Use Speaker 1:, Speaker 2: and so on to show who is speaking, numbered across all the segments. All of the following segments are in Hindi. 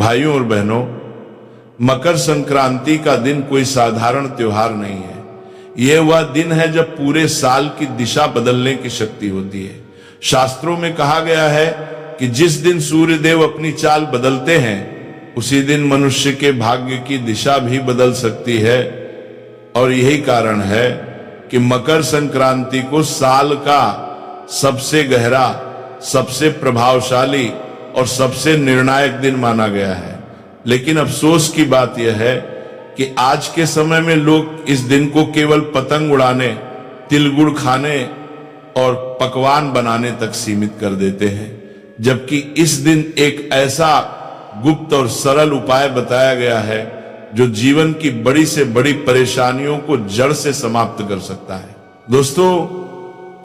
Speaker 1: भाइयों और बहनों, मकर संक्रांति का दिन कोई साधारण त्योहार नहीं है। यह वह दिन है जब पूरे साल की दिशा बदलने की शक्ति होती है। शास्त्रों में कहा गया है कि जिस दिन सूर्य देव अपनी चाल बदलते हैं, उसी दिन मनुष्य के भाग्य की दिशा भी बदल सकती है। और यही कारण है कि मकर संक्रांति को साल का सबसे गहरा, सबसे प्रभावशाली और सबसे निर्णायक दिन माना गया है। लेकिन अफसोस की बात यह है कि आज के समय में लोग इस दिन को केवल पतंग उड़ाने, तिल गुड़ खाने और पकवान बनाने तक सीमित कर देते हैं, जबकि इस दिन एक ऐसा गुप्त और सरल उपाय बताया गया है जो जीवन की बड़ी से बड़ी परेशानियों को जड़ से समाप्त कर सकता है। दोस्तों,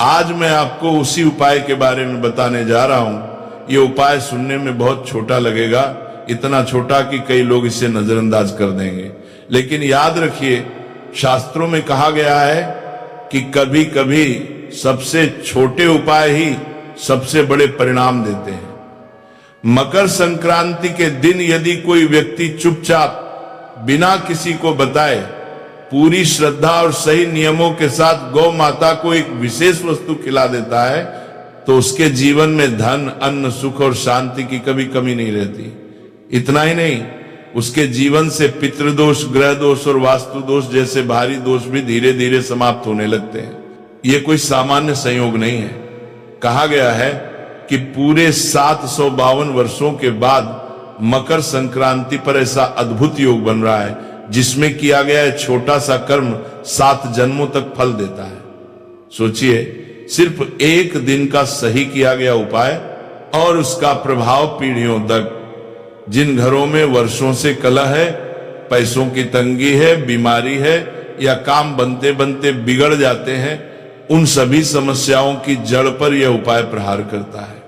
Speaker 1: आज मैं आपको उसी उपाय के बारे में बताने जा रहा हूं। ये उपाय सुनने में बहुत छोटा लगेगा, इतना छोटा कि कई लोग इसे नजरअंदाज कर देंगे, लेकिन याद रखिए, शास्त्रों में कहा गया है कि कभी कभी सबसे छोटे उपाय ही सबसे बड़े परिणाम देते हैं। मकर संक्रांति के दिन यदि कोई व्यक्ति चुपचाप बिना किसी को बताए पूरी श्रद्धा और सही नियमों के साथ गौ माता को एक विशेष वस्तु खिला देता है, तो उसके जीवन में धन, अन्न, सुख और शांति की कभी कमी नहीं रहती। इतना ही नहीं, उसके जीवन से पितृदोष, ग्रह दोष और वास्तु दोष जैसे भारी दोष भी धीरे धीरे समाप्त होने लगते हैं। ये कोई सामान्य संयोग नहीं है। कहा गया है कि पूरे 752 वर्षों के बाद मकर संक्रांति पर ऐसा अद्भुत योग बन रहा है जिसमें किया गया है छोटा सा कर्म 7 जन्मों तक फल देता है। सोचिए, सिर्फ एक दिन का सही किया गया उपाय और उसका प्रभाव पीढ़ियों तक। जिन घरों में वर्षों से कलह है, पैसों की तंगी है, बीमारी है या काम बनते बनते बिगड़ जाते हैं, उन सभी समस्याओं की जड़ पर यह उपाय प्रहार करता है।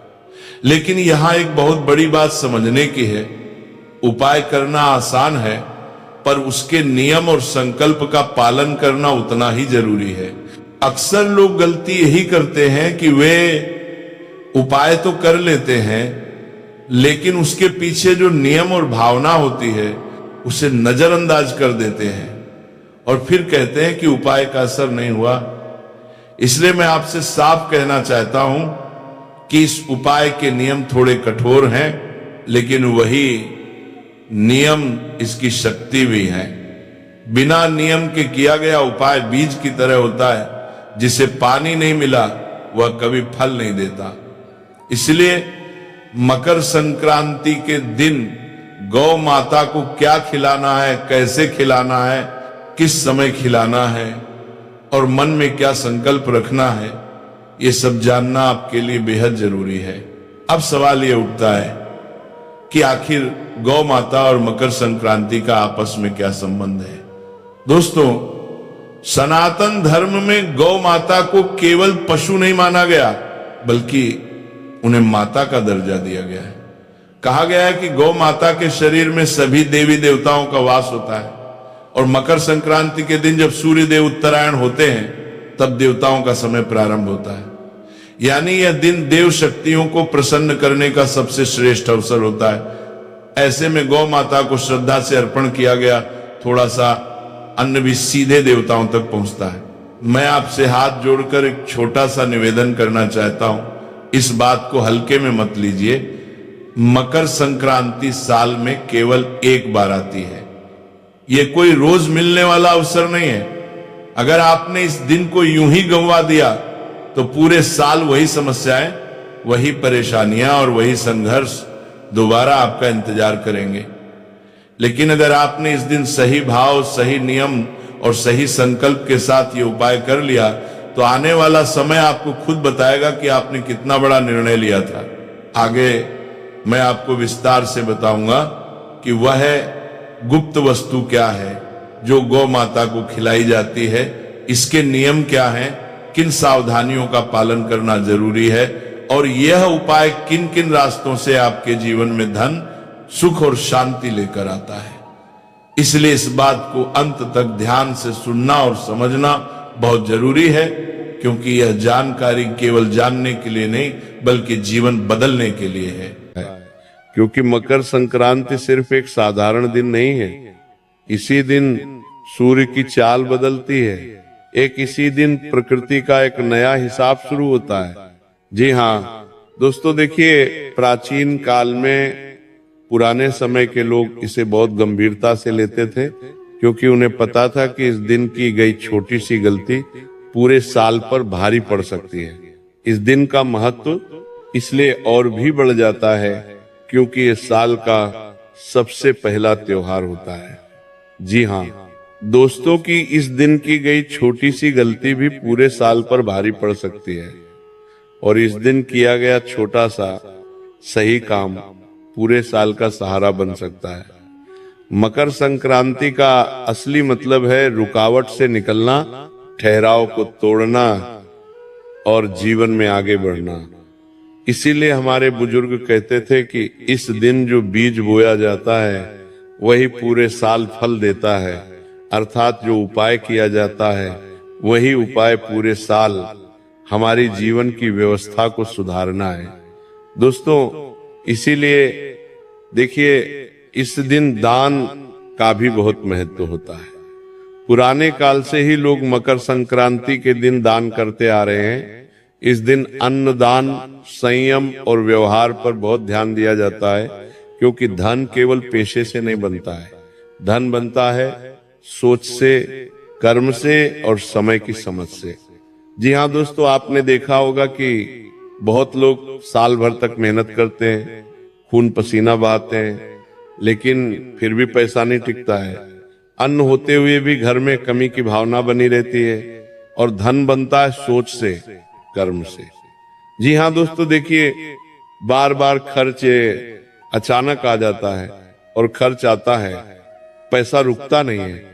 Speaker 1: लेकिन यहां एक बहुत बड़ी बात समझने की है। उपाय करना आसान है, पर उसके नियम और संकल्प का पालन करना उतना ही जरूरी है। अक्सर लोग गलती यही करते हैं कि वे उपाय तो कर लेते हैं, लेकिन उसके पीछे जो नियम और भावना होती है उसे नजरअंदाज कर देते हैं और फिर कहते हैं कि उपाय का असर नहीं हुआ। इसलिए मैं आपसे साफ कहना चाहता हूं कि इस उपाय के नियम थोड़े कठोर हैं, लेकिन वही नियम इसकी शक्ति भी है। बिना नियम के किया गया उपाय बीज की तरह होता है, जिसे पानी नहीं मिला वह कभी फल नहीं देता। इसलिए मकर संक्रांति के दिन गौ माता को क्या खिलाना है, कैसे खिलाना है, किस समय खिलाना है और मन में क्या संकल्प रखना है, ये सब जानना आपके लिए बेहद जरूरी है। अब सवाल ये उठता है कि आखिर गौ माता और मकर संक्रांति का आपस में क्या संबंध है। दोस्तों, सनातन धर्म में गौ माता को केवल पशु नहीं माना गया, बल्कि उन्हें माता का दर्जा दिया गया है। कहा गया है कि गौ माता के शरीर में सभी देवी देवताओं का वास होता है और मकर संक्रांति के दिन जब सूर्य देव उत्तरायण होते हैं, तब देवताओं का समय प्रारंभ होता है। यानी यह दिन देव शक्तियों को प्रसन्न करने का सबसे श्रेष्ठ अवसर होता है। ऐसे में गौ माता को श्रद्धा से अर्पण किया गया थोड़ा सा अन्न भी सीधे देवताओं तक पहुंचता है। मैं आपसे हाथ जोड़कर एक छोटा सा निवेदन करना चाहता हूं, इस बात को हल्के में मत लीजिए। मकर संक्रांति साल में केवल एक बार आती है। यह कोई रोज मिलने वाला अवसर नहीं है। अगर आपने इस दिन को यूं ही गंवा दिया तो पूरे साल वही समस्याएं, वही परेशानियां और वही संघर्ष दोबारा आपका इंतजार करेंगे। लेकिन अगर आपने इस दिन सही भाव, सही नियम और सही संकल्प के साथ ये उपाय कर लिया, तो आने वाला समय आपको खुद बताएगा कि आपने कितना बड़ा निर्णय लिया था। आगे मैं आपको विस्तार से बताऊंगा कि वह गुप्त वस्तु क्या है जो गौ माता को खिलाई जाती है, इसके नियम क्या हैं, किन सावधानियों का पालन करना जरूरी है और यह उपाय किन किन रास्तों से आपके जीवन में धन, सुख और शांति लेकर आता है। इसलिए इस बात को अंत तक ध्यान से सुनना और समझना बहुत जरूरी है, क्योंकि यह जानकारी केवल जानने के लिए नहीं बल्कि जीवन बदलने के लिए है।
Speaker 2: क्योंकि मकर संक्रांति सिर्फ एक साधारण दिन नहीं है। इसी दिन सूर्य की चाल बदलती है। इसी दिन प्रकृति का एक नया हिसाब शुरू होता है। जी हाँ दोस्तों, देखिए प्राचीन काल में पुराने समय के लोग इसे बहुत गंभीरता से लेते थे, क्योंकि उन्हें पता था कि इस दिन की गई छोटी सी गलती पूरे साल पर भारी पड़ सकती है। इस दिन का महत्व इसलिए और भी बढ़ जाता है क्योंकि ये साल का सबसे पहला त्योहार होता है। जी हाँ दोस्तों, की इस दिन की गई छोटी सी गलती भी पूरे साल पर भारी पड़ सकती है, और इस दिन किया गया छोटा सा सही काम पूरे साल का सहारा बन सकता है। मकर संक्रांति का असली मतलब है रुकावट से निकलना, ठहराव को तोड़ना और जीवन में आगे बढ़ना। इसीलिए हमारे बुजुर्ग कहते थे कि इस दिन जो बीज बोया जाता है वही पूरे साल फल देता है, अर्थात जो उपाय किया जाता है वही उपाय पूरे साल हमारी जीवन की व्यवस्था को सुधारना है। दोस्तों, इसीलिए देखिए इस दिन दान का भी बहुत महत्व होता है। पुराने काल से ही लोग मकर संक्रांति के दिन दान करते आ रहे हैं। इस दिन अन्न दान, संयम और व्यवहार पर बहुत ध्यान दिया जाता है, क्योंकि धन केवल पेशे से नहीं बनता है। धन बनता है सोच से, कर्म से और समय की समझ से। जी हाँ दोस्तों, आपने देखा होगा कि बहुत लोग साल भर तक मेहनत करते हैं, खून पसीना बहाते हैं, लेकिन फिर भी पैसा नहीं टिकता है। अन्न होते हुए भी घर में कमी की भावना बनी रहती है, और धन बनता है सोच से, कर्म से। जी हाँ दोस्तों, देखिए बार बार खर्च अचानक आ जाता है, और खर्च आता है, पैसा रुकता नहीं है,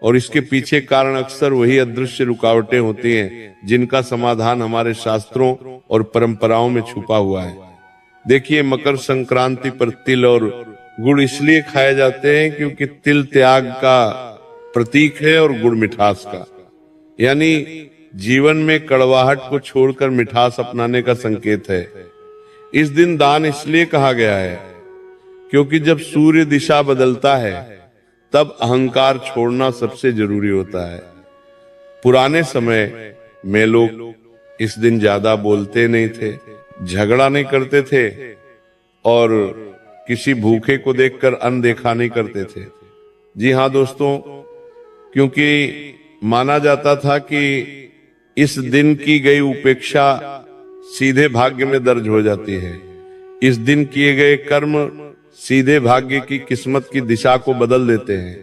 Speaker 2: और इसके पीछे कारण अक्सर वही अदृश्य रुकावटें होती हैं जिनका समाधान हमारे शास्त्रों और परंपराओं में छुपा हुआ है। देखिए मकर संक्रांति पर तिल और गुड़ इसलिए खाए जाते हैं क्योंकि तिल त्याग का प्रतीक है और गुड़ मिठास का, यानी जीवन में कड़वाहट को छोड़कर मिठास अपनाने का संकेत है। इस दिन दान इसलिए कहा गया है क्योंकि जब सूर्य दिशा बदलता है तब अहंकार छोड़ना सबसे जरूरी होता है। पुराने समय में लोग इस दिन ज्यादा बोलते नहीं थे, झगड़ा नहीं करते थे, और किसी भूखे को देखकर अनदेखा नहीं करते थे। जी हाँ दोस्तों, क्योंकि माना जाता था कि इस दिन की गई उपेक्षा सीधे भाग्य में दर्ज हो जाती है। इस दिन किए गए कर्म सीधे भाग्य की किस्मत की दिशा को बदल देते हैं।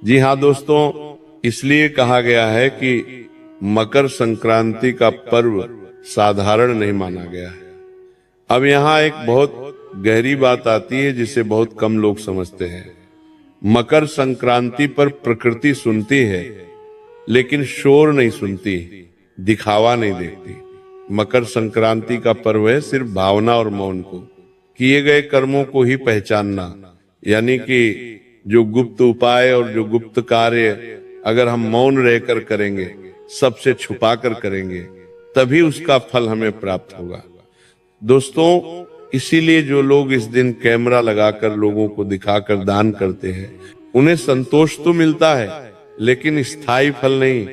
Speaker 2: जी हाँ दोस्तों, इसलिए कहा गया है कि मकर संक्रांति का पर्व साधारण नहीं माना गया है। अब यहाँ एक बहुत गहरी बात आती है जिसे बहुत कम लोग समझते हैं। मकर संक्रांति पर प्रकृति सुनती है, लेकिन शोर नहीं सुनती, दिखावा नहीं देखती। मकर संक्रांति का पर्व है सिर्फ भावना और मौन को, किए गए कर्मों को ही पहचानना, यानी कि जो गुप्त उपाय और जो गुप्त कार्य अगर हम मौन रहकर करेंगे, सबसे छुपा कर करेंगे, तभी उसका फल हमें प्राप्त होगा। दोस्तों, इसीलिए जो लोग इस दिन कैमरा लगाकर लोगों को दिखाकर दान करते हैं, उन्हें संतोष तो मिलता है लेकिन स्थायी फल नहीं।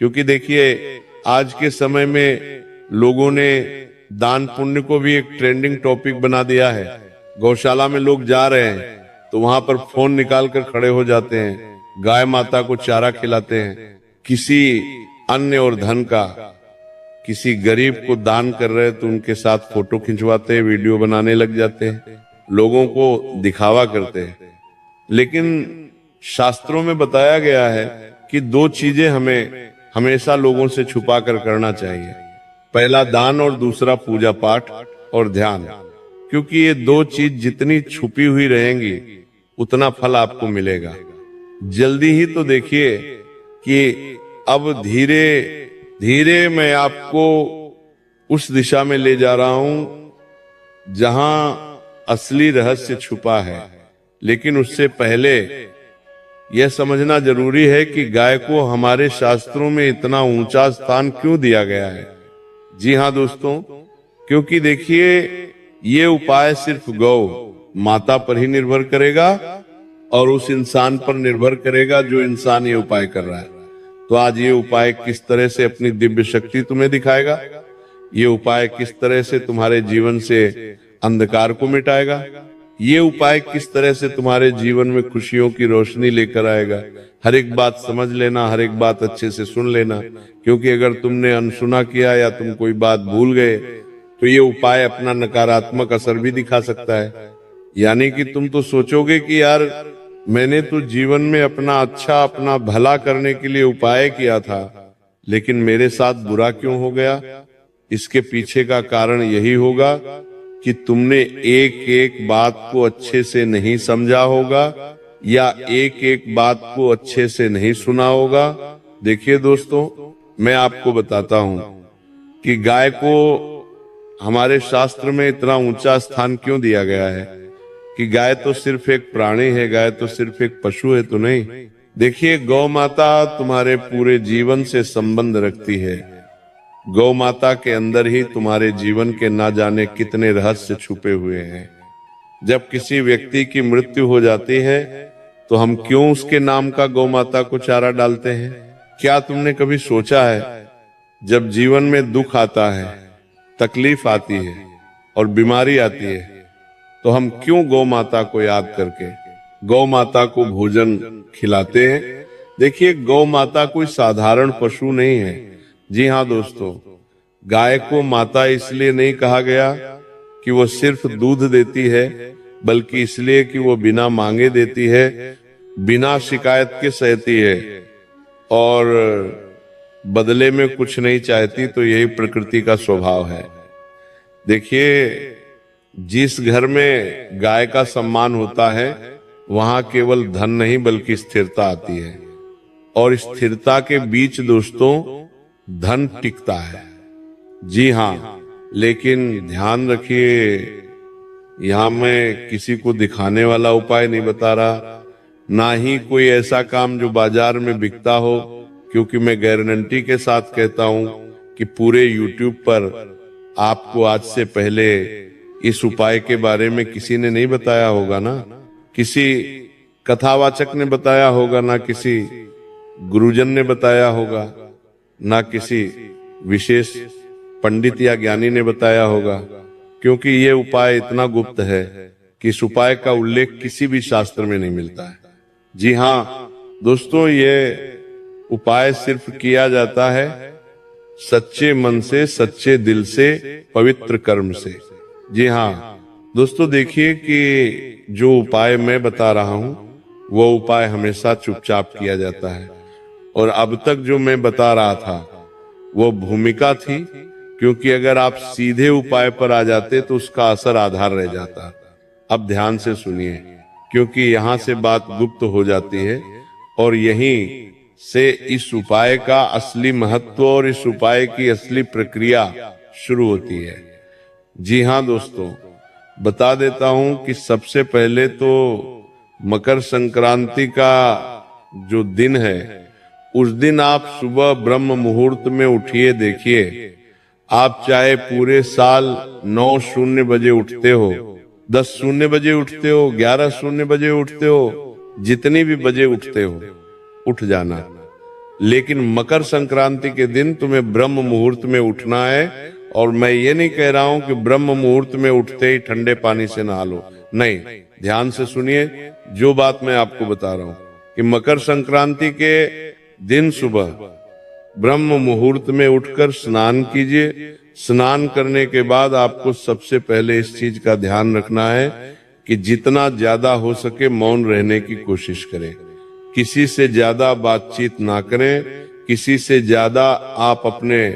Speaker 2: क्योंकि देखिए आज के समय में लोगों ने दान पुण्य को भी एक ट्रेंडिंग टॉपिक बना दिया है। गौशाला में लोग जा रहे हैं तो वहां पर फोन निकाल कर खड़े हो जाते हैं, गाय माता को चारा खिलाते हैं, किसी अन्य और धन का किसी गरीब को दान कर रहे तो उनके साथ फोटो खिंचवाते हैं, वीडियो बनाने लग जाते हैं, लोगों को दिखावा करते हैं। लेकिन शास्त्रों में बताया गया है कि दो चीजें हमें हमेशा लोगों से छुपा कर करना चाहिए, पहला दान और दूसरा पूजा पाठ और ध्यान। क्योंकि ये दो चीज जितनी छुपी हुई रहेंगी उतना फल आपको मिलेगा। जल्दी ही तो देखिए कि अब धीरे धीरे मैं आपको उस दिशा में ले जा रहा हूं जहां असली रहस्य छुपा है। लेकिन उससे पहले यह समझना जरूरी है कि गाय को हमारे शास्त्रों में इतना ऊंचा स्थान क्यों दिया गया है। जी हाँ दोस्तों, क्योंकि देखिए ये उपाय सिर्फ गौ माता पर ही निर्भर करेगा और उस इंसान पर निर्भर करेगा जो इंसान ये उपाय कर रहा है। तो आज ये उपाय किस तरह से अपनी दिव्य शक्ति तुम्हें दिखाएगा, ये उपाय किस तरह से तुम्हारे जीवन से अंधकार को मिटाएगा, ये उपाय किस तरह से तुम्हारे जीवन में खुशियों की रोशनी लेकर आएगा। हर एक बात समझ लेना, हर एक बात अच्छे से सुन लेना, क्योंकि अगर तुमने अनसुना किया या तुम कोई बात भूल गए तो ये उपाय अपना नकारात्मक असर भी दिखा सकता है। यानी कि तुम तो सोचोगे कि यार मैंने तो जीवन में अपना अच्छा, अपना भला करने के लिए उपाय किया था, लेकिन मेरे साथ बुरा क्यों हो गया। इसके पीछे का कारण यही होगा कि तुमने एक एक बात को अच्छे से नहीं समझा होगा या एक एक बात को अच्छे से नहीं सुना होगा। देखिए दोस्तों, मैं आपको बताता हूं कि गाय को हमारे शास्त्र में इतना ऊंचा स्थान क्यों दिया गया है कि गाय तो सिर्फ एक प्राणी है, गाय तो सिर्फ एक पशु है तो नहीं। देखिए, गौ माता तुम्हारे पूरे जीवन से संबंध रखती है। गौ माता के अंदर ही तुम्हारे जीवन के ना जाने कितने रहस्य छुपे हुए हैं। जब किसी व्यक्ति की मृत्यु हो जाती है तो हम क्यों उसके नाम का गौ माता को चारा डालते हैं। क्या तुमने कभी सोचा है, जब जीवन में दुख आता है, तकलीफ आती है और बीमारी आती है, तो हम क्यों गौ माता को याद करके गौ माता को भोजन खिलाते हैं। देखिए, गौ माता कोई साधारण पशु नहीं है। जी हाँ दोस्तों, गाय को माता इसलिए नहीं कहा गया कि वो सिर्फ दूध देती है, बल्कि इसलिए कि वो बिना मांगे देती है, बिना शिकायत के सहती है और बदले में कुछ नहीं चाहती। तो यही प्रकृति का स्वभाव है। देखिए, जिस घर में गाय का सम्मान होता है वहां केवल धन नहीं बल्कि स्थिरता आती है, और स्थिरता के बीच दोस्तों धन टिकता है। जी हाँ, लेकिन ध्यान रखिए, यहां मैं किसी को दिखाने वाला उपाय नहीं बता रहा, ना ही कोई ऐसा काम जो बाजार में बिकता हो, क्योंकि मैं गारंटी के साथ कहता हूं कि पूरे YouTube पर आपको आज से पहले इस उपाय के बारे में किसी ने नहीं बताया होगा ना, किसी कथावाचक ने बताया होगा, ना किसी गुरुजन ने बताया होगा, ना किसी विशेष पंडित या ज्ञानी ने बताया होगा, क्योंकि ये उपाय इतना गुप्त है कि इस उपाय का उल्लेख किसी भी शास्त्र में नहीं मिलता है। जी हाँ दोस्तों, ये उपाय सिर्फ किया जाता है सच्चे मन से, सच्चे दिल से, पवित्र कर्म से। जी हाँ दोस्तों, देखिए कि जो उपाय मैं बता रहा हूं वो उपाय हमेशा चुपचाप किया जाता है, और अब तक जो मैं बता रहा था वो भूमिका थी, क्योंकि अगर आप सीधे उपाय पर आ जाते तो उसका असर आधार रह जाता। अब ध्यान से सुनिए, क्योंकि यहां से बात गुप्त हो जाती है और यहीं से इस उपाय का असली महत्व और इस उपाय की असली प्रक्रिया शुरू होती है। जी हाँ दोस्तों, बता देता हूं कि सबसे पहले तो मकर संक्रांति का जो दिन है, उस दिन आप सुबह ब्रह्म मुहूर्त में उठिए। देखिए, आप चाहे पूरे साल 9:00 बजे उठते हो, 10:00 बजे उठते हो, 11:00 बजे उठते हो, जितनी भी बजे उठते हो, उठ जाना। लेकिन मकर संक्रांति के दिन तुम्हें ब्रह्म मुहूर्त में उठना है। और मैं ये नहीं कह रहा हूं कि ब्रह्म मुहूर्त में उठते ही ठंडे पानी से नहा लो, नहीं। ध्यान से सुनिए जो बात मैं आपको बता रहा हूं कि मकर संक्रांति के दिन सुबह ब्रह्म मुहूर्त में उठकर स्नान कीजिए। स्नान करने के बाद आपको सबसे पहले इस चीज का ध्यान रखना है कि जितना ज्यादा हो सके मौन रहने की कोशिश करें। किसी से ज्यादा बातचीत ना करें, किसी से ज्यादा आप अपने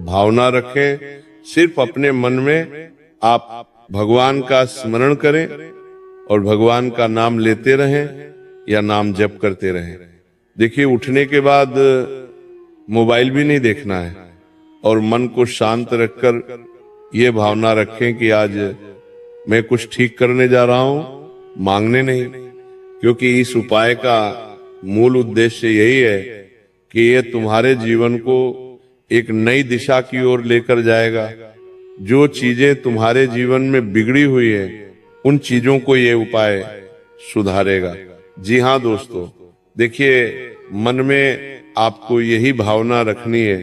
Speaker 2: भावना रखें। सिर्फ अपने मन में आप भगवान का स्मरण करें और भगवान का नाम लेते रहें या नाम जप करते रहें। देखिए, उठने के बाद मोबाइल भी नहीं देखना है और मन को शांत रखकर ये भावना रखें कि आज मैं कुछ ठीक करने जा रहा हूं, मांगने नहीं। क्योंकि इस उपाय का मूल उद्देश्य यही है कि ये तुम्हारे जीवन को एक नई दिशा की ओर लेकर जाएगा। जो चीजें तुम्हारे जीवन में बिगड़ी हुई है उन चीजों को ये उपाय सुधारेगा। जी हाँ दोस्तों, देखिए, मन में आपको यही भावना रखनी है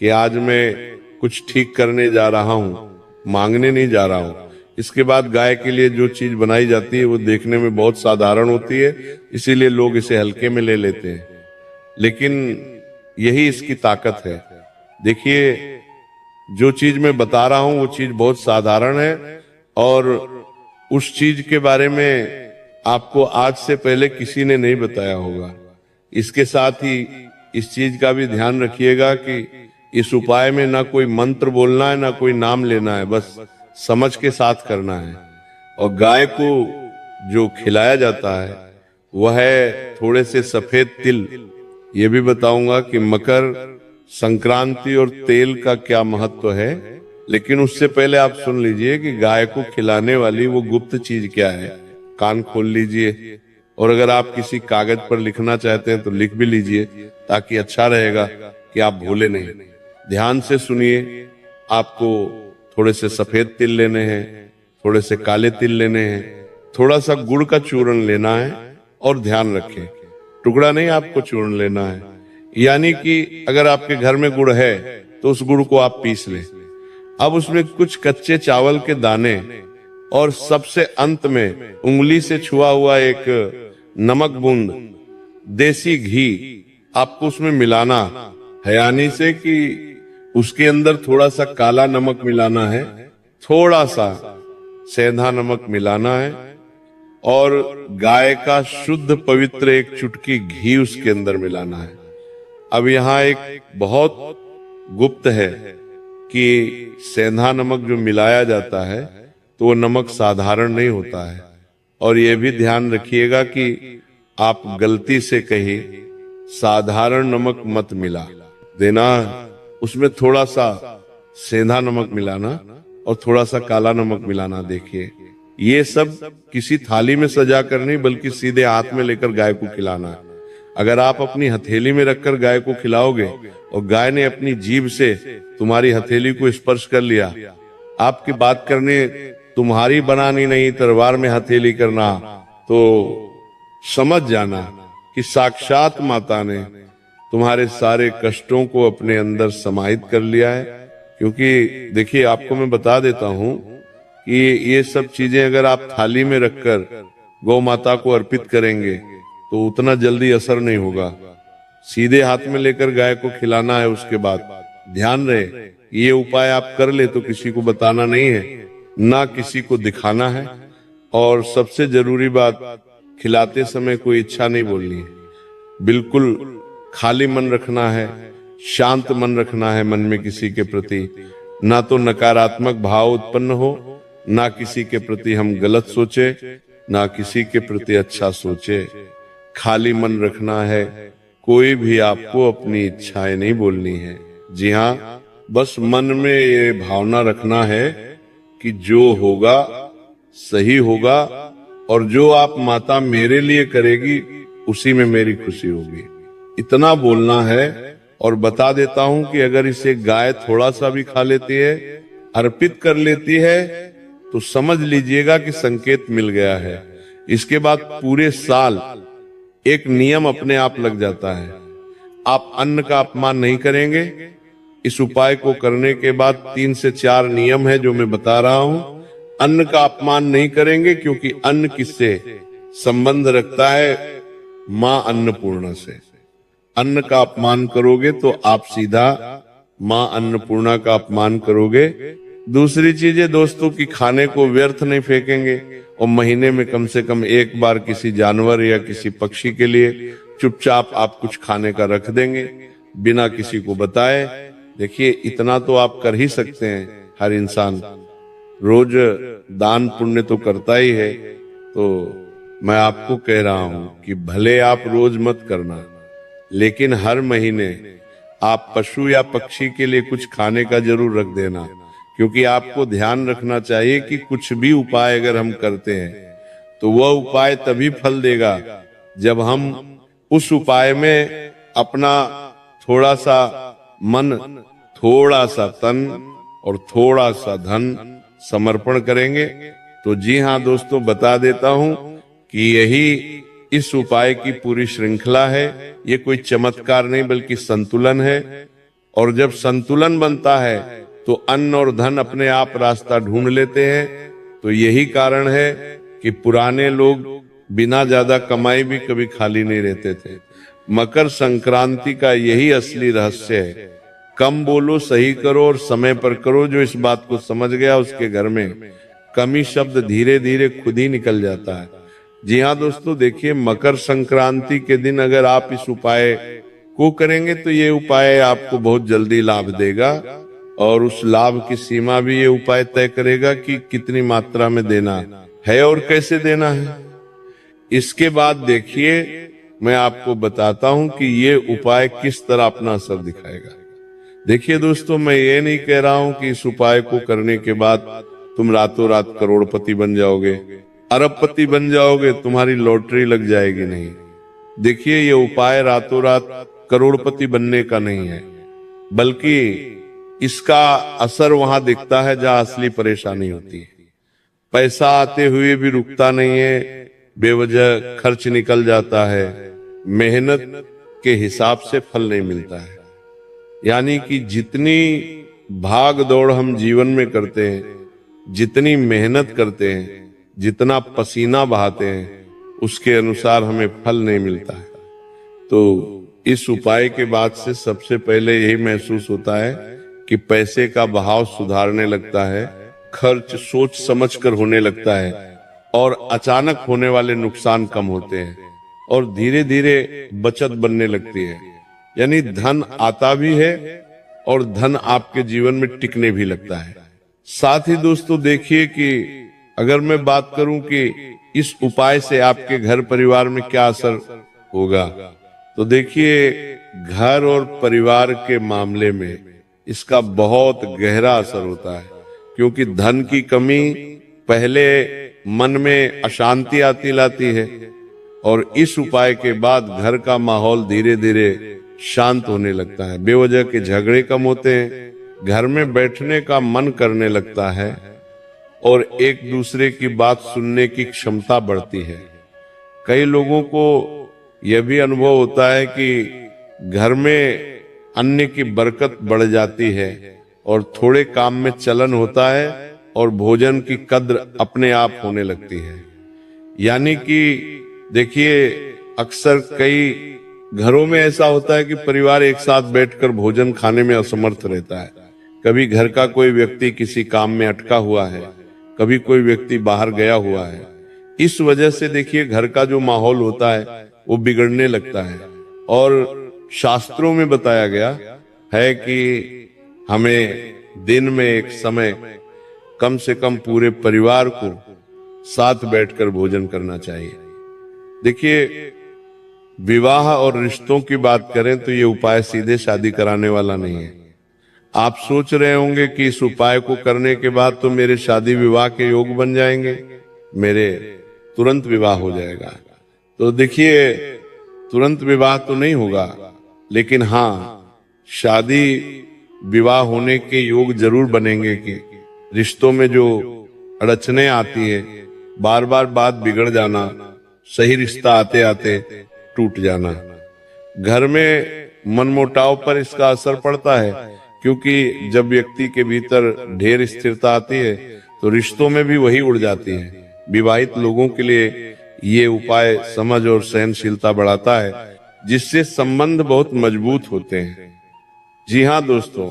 Speaker 2: कि आज मैं कुछ ठीक करने जा रहा हूं, मांगने नहीं जा रहा हूं। इसके बाद गाय के लिए जो चीज बनाई जाती है वो देखने में बहुत साधारण होती है, इसीलिए लोग इसे हल्के में ले लेते हैं, लेकिन यही इसकी ताकत है। देखिए, जो चीज मैं बता रहा हूं वो चीज बहुत साधारण है, और उस चीज के बारे में आपको आज से पहले किसी ने नहीं बताया होगा। इसके साथ ही इस चीज का भी ध्यान रखिएगा कि इस उपाय में ना कोई मंत्र बोलना है, ना कोई नाम लेना है, बस समझ के साथ करना है। और गाय को जो खिलाया जाता है वह है थोड़े से सफेद तिल। ये भी बताऊंगा कि मकर संक्रांति और तेल का क्या महत्व है, लेकिन उससे पहले आप सुन लीजिए कि गाय को खिलाने वाली वो गुप्त चीज क्या है। कान खोल लीजिए, और अगर आप किसी कागज पर लिखना चाहते हैं तो लिख भी लीजिए, ताकि अच्छा रहेगा कि आप भूले नहीं। ध्यान से सुनिए। आपको थोड़े से सफेद तिल लेने हैं, थोड़े से काले तिल लेने हैं, थोड़ा सा गुड़ का चूर्ण लेना है, और ध्यान रखें टुकड़ा नहीं, आपको चूर्ण लेना है। यानी कि अगर आपके घर में गुड़ है तो उस गुड़ को आप पीस लें। अब उसमें कुछ कच्चे चावल के दाने, और सबसे अंत में उंगली से छुआ हुआ एक नमक बूंद देसी घी आपको उसमें मिलाना है। यानी से कि उसके अंदर थोड़ा सा काला नमक मिलाना है, थोड़ा सा सेंधा नमक मिलाना है, और गाय का शुद्ध पवित्र एक चुटकी घी उसके अंदर मिलाना है। अब यहाँ एक बहुत गुप्त है कि सेंधा नमक जो मिलाया जाता है तो वो नमक साधारण नहीं होता है। और ये भी ध्यान रखिएगा कि आप गलती से कहीं साधारण नमक मत मिला देना, उसमें थोड़ा सा सेंधा नमक मिलाना और थोड़ा सा काला नमक मिलाना। देखिए, ये सब किसी थाली में सजा कर नहीं, बल्कि सीधे हाथ में लेकर गाय को खिलाना है। अगर आप अपनी हथेली में रखकर गाय को खिलाओगे और गाय ने अपनी जीभ से तुम्हारी हथेली को स्पर्श कर लिया, आपकी बात करने तुम्हारी बनानी नहीं, तलवार में हथेली करना, तो समझ जाना कि साक्षात माता ने तुम्हारे सारे कष्टों को अपने अंदर समाहित कर लिया है। क्योंकि देखिए, आपको मैं बता देता हूं कि ये सब चीजें अगर आप थाली में रखकर गौ माता को अर्पित करेंगे तो उतना जल्दी असर नहीं होगा। सीधे हाथ में लेकर गाय को खिलाना है। उसके बाद ध्यान रहे, ये उपाय आप कर ले तो किसी को बताना नहीं है, ना किसी को दिखाना है। और सबसे जरूरी बात, खिलाते समय कोई इच्छा नहीं बोलनी है, बिल्कुल खाली मन रखना है, शांत मन रखना है मन में किसी के प्रति। ना तो नकारात्मक भाव उत्पन्न हो, ना किसी के प्रति हम गलत सोचे, ना किसी के प्रति अच्छा सोचे। खाली मन रखना है, कोई भी आपको अपनी इच्छाएं नहीं बोलनी है। जी हाँ, बस मन में ये भावना रखना है कि जो होगा सही होगा, और जो आप माता मेरे लिए करेगी उसी में मेरी खुशी होगी, इतना बोलना है। और बता देता हूं कि अगर इसे गाय थोड़ा सा भी खा लेती है, अर्पित कर लेती है, तो समझ लीजिएगा कि संकेत मिल गया है। इसके बाद पूरे साल एक नियम अपने आप लग जाता है, आप अन्न का अपमान नहीं करेंगे। इस उपाय को करने के बाद 3 से 4 नियम है जो मैं बता रहा हूं। अन्न का अपमान नहीं करेंगे, क्योंकि अन्न किससे संबंध रखता है? मां अन्नपूर्णा से। अन्न का अपमान करोगे तो आप सीधा मां अन्नपूर्णा का अपमान करोगे। दूसरी चीज है दोस्तों कि खाने को व्यर्थ नहीं फेंकेंगे, और महीने में कम से कम एक बार किसी जानवर या किसी पक्षी के लिए चुपचाप आप कुछ खाने का रख देंगे बिना किसी को बताए। देखिए, इतना तो आप कर ही सकते हैं। हर इंसान रोज दान पुण्य तो करता ही है, तो मैं आपको कह रहा हूं कि भले आप रोज मत करना, लेकिन हर महीने आप पशु या पक्षी के लिए कुछ खाने का जरूर रख देना। क्योंकि आपको ध्यान रखना चाहिए कि कुछ भी उपाय अगर हम करते हैं तो वह उपाय तभी फल देगा जब हम उस उपाय में अपना थोड़ा सा मन, थोड़ा सा तन और थोड़ा सा धन समर्पण करेंगे, तो जी हाँ दोस्तों, बता देता हूं कि यही इस उपाय की पूरी श्रृंखला है। ये कोई चमत्कार नहीं बल्कि संतुलन है। और जब संतुलन बनता है तो अन्न और धन अपने आप रास्ता ढूंढ लेते हैं। तो यही कारण है कि पुराने लोग बिना ज्यादा कमाई भी कभी खाली नहीं रहते थे। मकर संक्रांति का यही असली रहस्य है। कम बोलो, सही करो और समय पर करो। जो इस बात को समझ गया उसके घर में कमी शब्द धीरे धीरे खुद ही निकल जाता है। जी हाँ दोस्तों, देखिए मकर संक्रांति के दिन अगर आप इस उपाय को करेंगे तो ये उपाय आपको बहुत जल्दी लाभ देगा। और उस लाभ की सीमा भी ये उपाय तय करेगा कि कितनी मात्रा में देना है और कैसे देना है। इसके बाद देखिए मैं आपको बताता हूं कि ये उपाय किस तरह अपना असर दिखाएगा। देखिए दोस्तों, मैं ये नहीं कह रहा हूं कि इस उपाय को करने के बाद तुम रातों रात करोड़पति बन जाओगे, अरबपति बन जाओगे, तुम्हारी लॉटरी लग जाएगी। नहीं, देखिए ये उपाय रातों रात करोड़पति बनने का नहीं है, बल्कि इसका असर वहां दिखता है जहां असली परेशानी होती है। पैसा आते हुए भी रुकता नहीं है, बेवजह खर्च निकल जाता है, मेहनत के हिसाब से फल नहीं मिलता है। यानी कि जितनी भाग दौड़ हम जीवन में करते हैं, जितनी मेहनत करते हैं, जितना पसीना बहाते हैं, उसके अनुसार हमें फल नहीं मिलता है। तो इस उपाय के बाद से सबसे पहले यही महसूस होता है कि पैसे का बहाव सुधारने लगता है, खर्च सोच समझकर होने लगता है और अचानक होने वाले नुकसान कम होते हैं और धीरे धीरे बचत बनने लगती है। यानी धन आता भी है और धन आपके जीवन में टिकने भी लगता है। साथ ही दोस्तों देखिए कि अगर मैं बात करूं कि इस उपाय से आपके घर परिवार में क्या असर होगा, तो देखिए घर और परिवार के मामले में इसका बहुत गहरा असर होता है। क्योंकि धन की कमी पहले मन में अशांति आती लाती है और इस उपाय के बाद घर का माहौल धीरे धीरे शांत होने लगता है। बेवजह के झगड़े कम होते हैं, घर में बैठने का मन करने लगता है और एक दूसरे की बात सुनने की क्षमता बढ़ती है। कई लोगों को यह भी अनुभव होता है कि घर में अन्न की बरकत बढ़ जाती है और थोड़े काम में चलन होता है और भोजन की कद्र अपने आप होने लगती है। यानी कि देखिए अक्सर कई घरों में ऐसा होता है कि परिवार एक साथ बैठकर भोजन खाने में असमर्थ रहता है। कभी घर का कोई व्यक्ति किसी काम में अटका हुआ है, कभी कोई व्यक्ति बाहर गया हुआ है। इस वजह से देखिए घर का जो माहौल होता है वो बिगड़ने लगता है। और शास्त्रों में बताया गया है कि हमें दिन में एक समय कम से कम पूरे परिवार को साथ बैठकर भोजन करना चाहिए। देखिए विवाह और रिश्तों की बात करें तो ये उपाय सीधे शादी कराने वाला नहीं है। आप सोच रहे होंगे कि इस उपाय को करने के बाद तो मेरे शादी विवाह के योग बन जाएंगे, मेरे तुरंत विवाह हो जाएगा। तो देखिए तुरंत विवाह तो नहीं होगा, लेकिन हाँ शादी विवाह होने के योग जरूर बनेंगे। कि रिश्तों में जो अड़चने आती है, बार बार बात बिगड़ जाना, सही रिश्ता आते आते टूट जाना, घर में मनमुटाव पर इसका असर पड़ता है। क्योंकि जब व्यक्ति के भीतर ढेर स्थिरता आती है तो रिश्तों में भी वही उड़ जाती है। विवाहित लोगों के लिए ये उपाय समझ और सहनशीलता बढ़ाता है, जिससे संबंध बहुत मजबूत होते हैं। जी हाँ दोस्तों,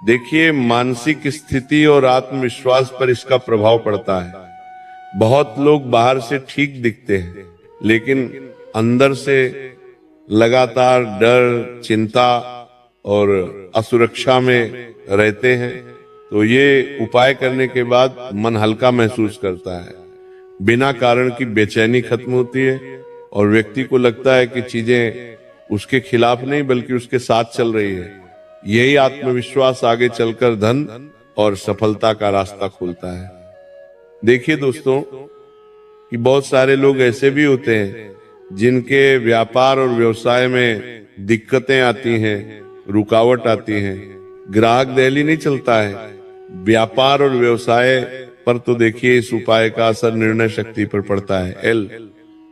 Speaker 2: देखिए मानसिक स्थिति और आत्मविश्वास पर इसका प्रभाव पड़ता है। बहुत लोग बाहर से ठीक दिखते हैं, लेकिन अंदर से लगातार डर, चिंता और असुरक्षा में रहते हैं। तो ये उपाय करने के बाद मन हल्का महसूस करता है, बिना कारण की बेचैनी खत्म होती है और व्यक्ति को लगता है कि चीजें उसके खिलाफ नहीं बल्कि उसके साथ चल रही है। यही आत्मविश्वास आगे चलकर धन और सफलता का रास्ता खोलता है। देखिए दोस्तों कि बहुत सारे लोग ऐसे भी होते हैं जिनके व्यापार और व्यवसाय में दिक्कतें आती हैं, रुकावट आती है, ग्राहक दहली नहीं चलता है, व्यापार और व्यवसाय पर तो देखिए इस उपाय का असर निर्णय शक्ति पर पड़ता है। एल,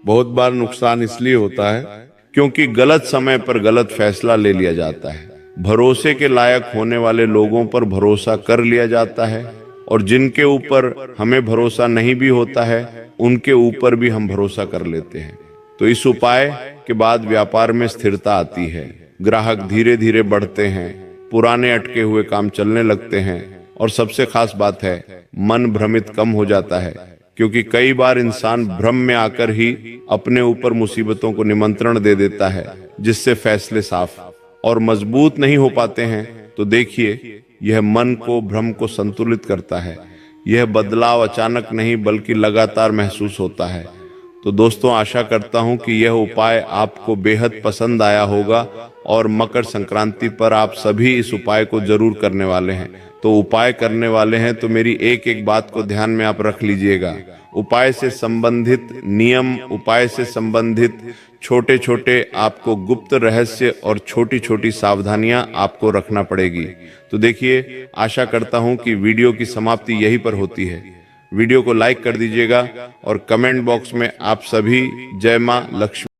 Speaker 2: बहुत बार नुकसान इसलिए होता है क्योंकि गलत समय पर गलत फैसला ले लिया जाता है। भरोसे के लायक होने वाले लोगों पर भरोसा कर लिया जाता है और जिनके ऊपर हमें भरोसा नहीं भी होता है उनके ऊपर भी हम भरोसा कर लेते हैं। तो इस उपाय के बाद व्यापार में स्थिरता आती है, ग्राहक धीरे धीरे बढ़ते हैं, पुराने अटके हुए काम चलने लगते हैं और सबसे खास बात है मन भ्रमित कम हो जाता है, क्योंकि कई बार इंसान भ्रम में आकर ही अपने ऊपर मुसीबतों को निमंत्रण दे देता है, जिससे फैसले साफ और मजबूत नहीं हो पाते हैं। तो देखिए, यह मन को भ्रम को संतुलित करता है। यह बदलाव अचानक नहीं बल्कि लगातार महसूस होता है। तो दोस्तों, आशा करता हूं कि यह उपाय आपको बेहद पसंद आया होगा और मकर संक्रांति पर आप सभी इस उपाय को जरूर करने वाले हैं। तो उपाय करने वाले हैं तो मेरी एक एक बात को ध्यान में आप रख लीजिएगा। उपाय से संबंधित नियम, उपाय से संबंधित छोटे छोटे आपको गुप्त रहस्य और छोटी छोटी सावधानियां आपको रखना पड़ेगी। तो देखिए, आशा करता हूं कि वीडियो की समाप्ति यहीं पर होती है। वीडियो को लाइक कर दीजिएगा और कमेंट बॉक्स में आप सभी जय मां लक्ष्मी